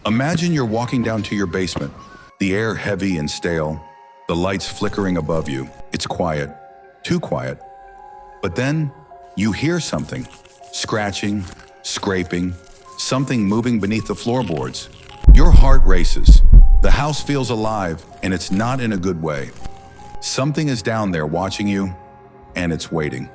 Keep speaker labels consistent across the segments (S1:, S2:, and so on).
S1: Imagine you're walking down to your basement, the air heavy and stale, the lights flickering above you. It's quiet, too quiet. But then you hear something, scratching, scraping, something moving beneath the floorboards. Your heart races. The house feels alive, and it's not in a good way. Something is down there watching you, and it's waiting.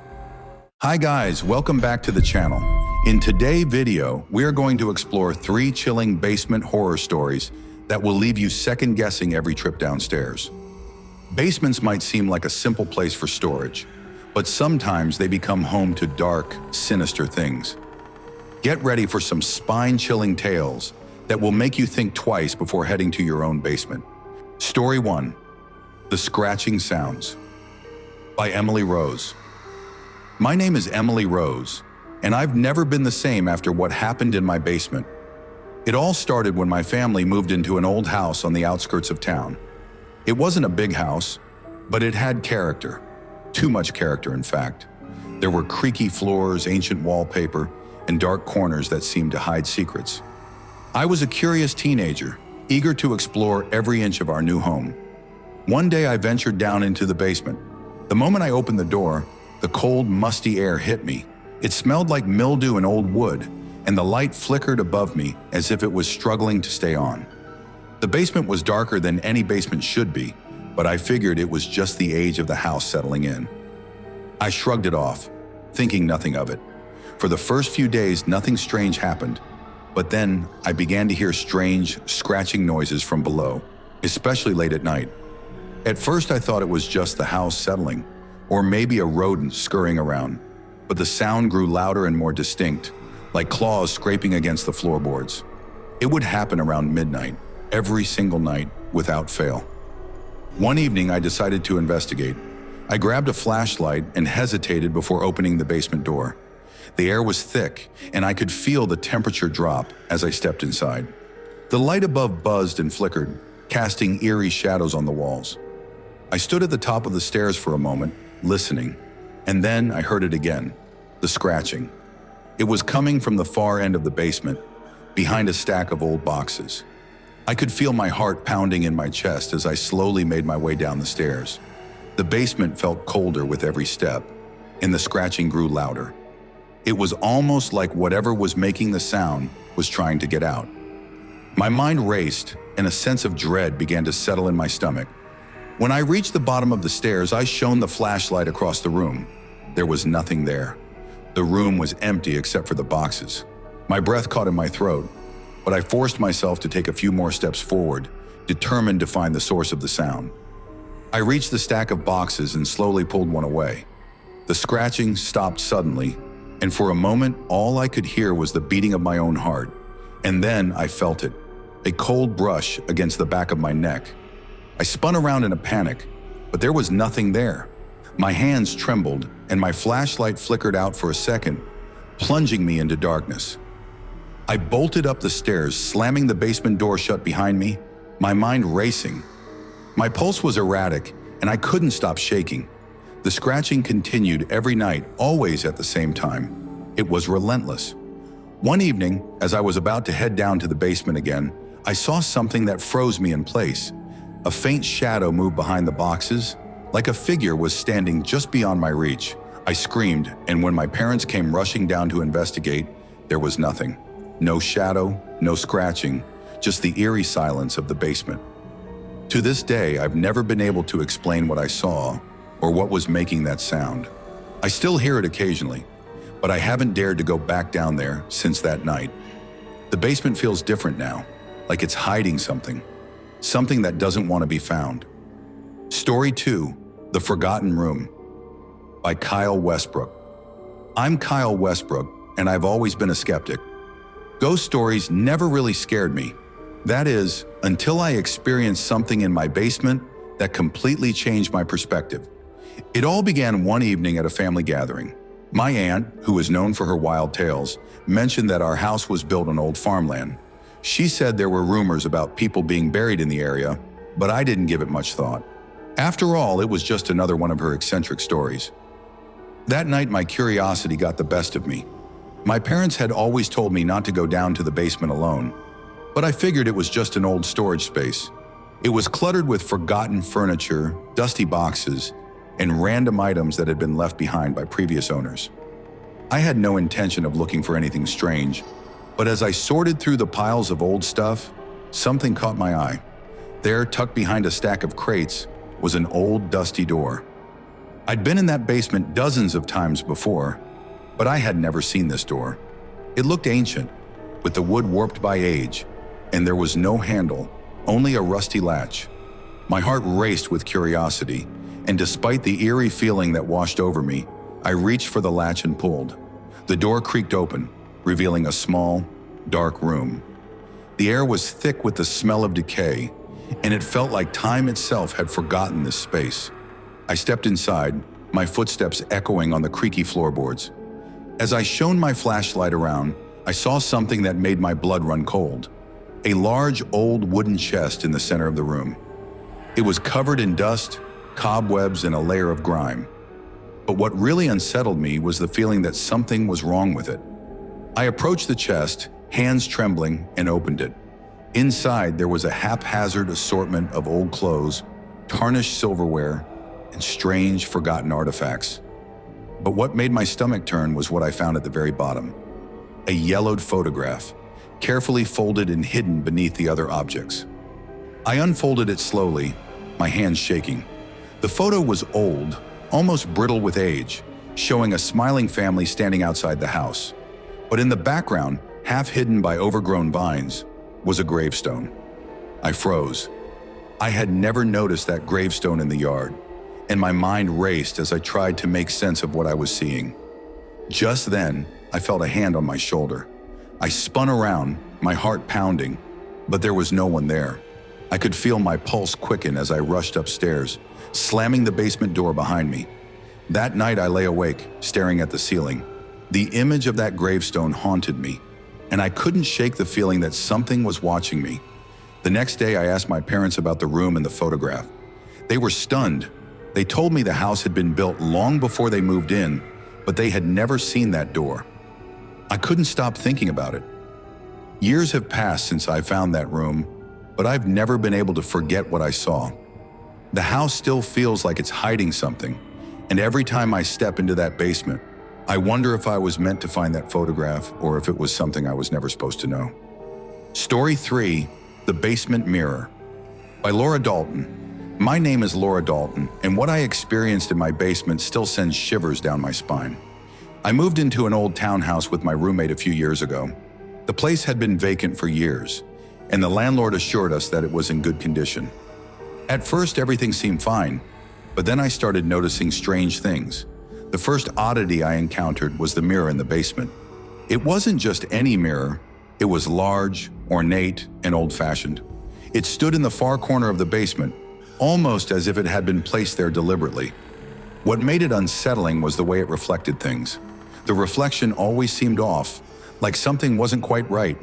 S1: Hi guys, welcome back to the channel. In today's video, we are going to explore 3 chilling basement horror stories that will leave you second-guessing every trip downstairs. Basements might seem like a simple place for storage, but sometimes they become home to dark, sinister things. Get ready for some spine-chilling tales that will make you think twice before heading to your own basement. Story 1. The Scratching Sounds by Emily Rose. My name is Emily Rose, and I've never been the same after what happened in my basement. It all started when my family moved into an old house on the outskirts of town. It wasn't a big house, but it had character. Too much character, in fact. There were creaky floors, ancient wallpaper, and dark corners that seemed to hide secrets. I was a curious teenager, eager to explore every inch of our new home. One day I ventured down into the basement. The moment I opened the door, the cold, musty air hit me. It smelled like mildew and old wood, and the light flickered above me as if it was struggling to stay on. The basement was darker than any basement should be, but I figured it was just the age of the house settling in. I shrugged it off, thinking nothing of it. For the first few days, nothing strange happened, but then I began to hear strange, scratching noises from below, especially late at night. At first I thought it was just the house settling, or maybe a rodent scurrying around, but the sound grew louder and more distinct, like claws scraping against the floorboards. It would happen around midnight, every single night, without fail. One evening I decided to investigate. I grabbed a flashlight and hesitated before opening the basement door. The air was thick, and I could feel the temperature drop as I stepped inside. The light above buzzed and flickered, casting eerie shadows on the walls. I stood at the top of the stairs for a moment, listening, and then I heard it again, the scratching. It was coming from the far end of the basement, behind a stack of old boxes. I could feel my heart pounding in my chest as I slowly made my way down the stairs. The basement felt colder with every step, and the scratching grew louder. It was almost like whatever was making the sound was trying to get out. My mind raced, and a sense of dread began to settle in my stomach. When I reached the bottom of the stairs, I shone the flashlight across the room. There was nothing there. The room was empty except for the boxes. My breath caught in my throat, but I forced myself to take a few more steps forward, determined to find the source of the sound. I reached the stack of boxes and slowly pulled one away. The scratching stopped suddenly, and for a moment, all I could hear was the beating of my own heart. And then I felt it, a cold brush against the back of my neck. I spun around in a panic, but there was nothing there. My hands trembled, and my flashlight flickered out for a second, plunging me into darkness. I bolted up the stairs, slamming the basement door shut behind me, my mind racing. My pulse was erratic, and I couldn't stop shaking. The scratching continued every night, always at the same time. It was relentless. One evening, as I was about to head down to the basement again, I saw something that froze me in place. A faint shadow moved behind the boxes, like a figure was standing just beyond my reach. I screamed, and when my parents came rushing down to investigate, there was nothing. No shadow, no scratching, just the eerie silence of the basement. To this day, I've never been able to explain what I saw or what was making that sound. I still hear it occasionally, but I haven't dared to go back down there since that night. The basement feels different now, like it's hiding something that doesn't want to be found. Story 2, The Forgotten Room by Kyle Westbrook. I'm Kyle Westbrook, and I've always been a skeptic. Ghost stories never really scared me. That is, until I experienced something in my basement that completely changed my perspective. It all began one evening at a family gathering. My aunt, who is known for her wild tales, mentioned that our house was built on old farmland. She said there were rumors about people being buried in the area, but I didn't give it much thought. After all, it was just another one of her eccentric stories. That night, my curiosity got the best of me. My parents had always told me not to go down to the basement alone. but I figured it was just an old storage space. It was cluttered with forgotten furniture, dusty boxes, and random items that had been left behind by previous owners. I had no intention of looking for anything strange, but as I sorted through the piles of old stuff, something caught my eye. There, tucked behind a stack of crates, was an old, dusty door. I'd been in that basement dozens of times before, but I had never seen this door. It looked ancient, with the wood warped by age, and there was no handle, only a rusty latch. My heart raced with curiosity, and despite the eerie feeling that washed over me, I reached for the latch and pulled. The door creaked open, revealing a small, dark room. The air was thick with the smell of decay, and it felt like time itself had forgotten this space. I stepped inside, my footsteps echoing on the creaky floorboards. As I shone my flashlight around, I saw something that made my blood run cold. A large, old wooden chest in the center of the room. It was covered in dust, cobwebs, and a layer of grime. But what really unsettled me was the feeling that something was wrong with it. I approached the chest, hands trembling, and opened it. Inside, there was a haphazard assortment of old clothes, tarnished silverware, and strange, forgotten artifacts. But what made my stomach turn was what I found at the very bottom. A yellowed photograph, carefully folded and hidden beneath the other objects. I unfolded it slowly, my hands shaking. The photo was old, almost brittle with age, showing a smiling family standing outside the house. But in the background, half hidden by overgrown vines, was a gravestone. I froze. I had never noticed that gravestone in the yard, and my mind raced as I tried to make sense of what I was seeing. Just then, I felt a hand on my shoulder. I spun around, my heart pounding, but there was no one there. I could feel my pulse quicken as I rushed upstairs, slamming the basement door behind me. That night I lay awake, staring at the ceiling. The image of that gravestone haunted me, and I couldn't shake the feeling that something was watching me. The next day I asked my parents about the room and the photograph. They were stunned. They told me the house had been built long before they moved in, but they had never seen that door. I couldn't stop thinking about it. Years have passed since I found that room, but I've never been able to forget what I saw. The house still feels like it's hiding something, and every time I step into that basement, I wonder if I was meant to find that photograph or if it was something I was never supposed to know. Story 3, The Basement Mirror, by Laura Dalton. My name is Laura Dalton, and what I experienced in my basement still sends shivers down my spine. I moved into an old townhouse with my roommate a few years ago. The place had been vacant for years, and the landlord assured us that it was in good condition. At first, everything seemed fine, but then I started noticing strange things. The first oddity I encountered was the mirror in the basement. It wasn't just any mirror, it was large, ornate, and old-fashioned. It stood in the far corner of the basement, almost as if it had been placed there deliberately. What made it unsettling was the way it reflected things. The reflection always seemed off, like something wasn't quite right.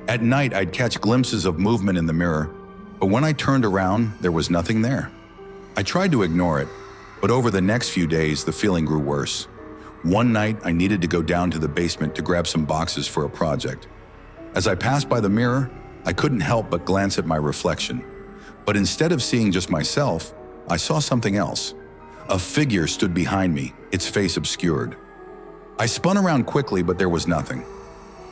S1: At night, I'd catch glimpses of movement in the mirror, but when I turned around, there was nothing there. I tried to ignore it, but over the next few days, the feeling grew worse. One night, I needed to go down to the basement to grab some boxes for a project. As I passed by the mirror, I couldn't help but glance at my reflection. But instead of seeing just myself, I saw something else. A figure stood behind me, its face obscured. I spun around quickly, but there was nothing.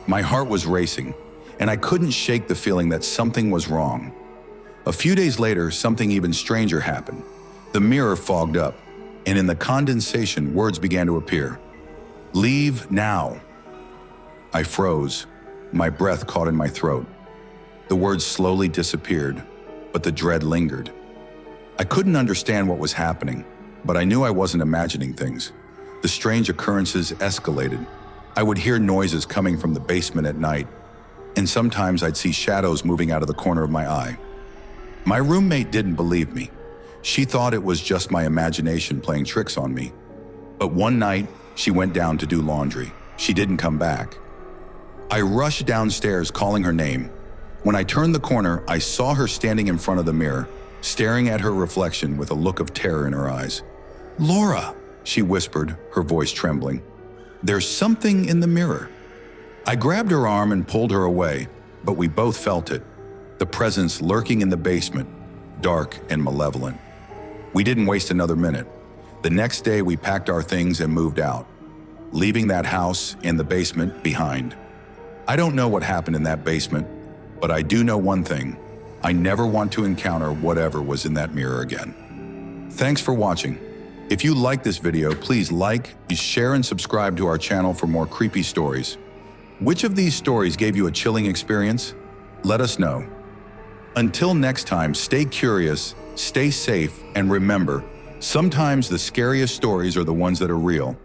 S1: My heart was racing, and I couldn't shake the feeling that something was wrong. A few days later, something even stranger happened. The mirror fogged up, and in the condensation, words began to appear. "Leave now." I froze, my breath caught in my throat. The words slowly disappeared, but the dread lingered. I couldn't understand what was happening, but I knew I wasn't imagining things. The strange occurrences escalated. I would hear noises coming from the basement at night, and sometimes I'd see shadows moving out of the corner of my eye. My roommate didn't believe me. She thought it was just my imagination playing tricks on me. But one night, she went down to do laundry. She didn't come back. I rushed downstairs calling her name. When I turned the corner, I saw her standing in front of the mirror, staring at her reflection with a look of terror in her eyes. "Laura," she whispered, her voice trembling. "There's something in the mirror." I grabbed her arm and pulled her away, but we both felt it. The presence lurking in the basement, dark and malevolent. We didn't waste another minute. The next day, we packed our things and moved out, leaving that house and the basement behind. I don't know what happened in that basement, but I do know one thing. I never want to encounter whatever was in that mirror again. Thanks for watching. If you like this video, please like, share, and subscribe to our channel for more creepy stories. Which of these stories gave you a chilling experience? Let us know. Until next time, stay curious, stay safe, and remember, sometimes the scariest stories are the ones that are real.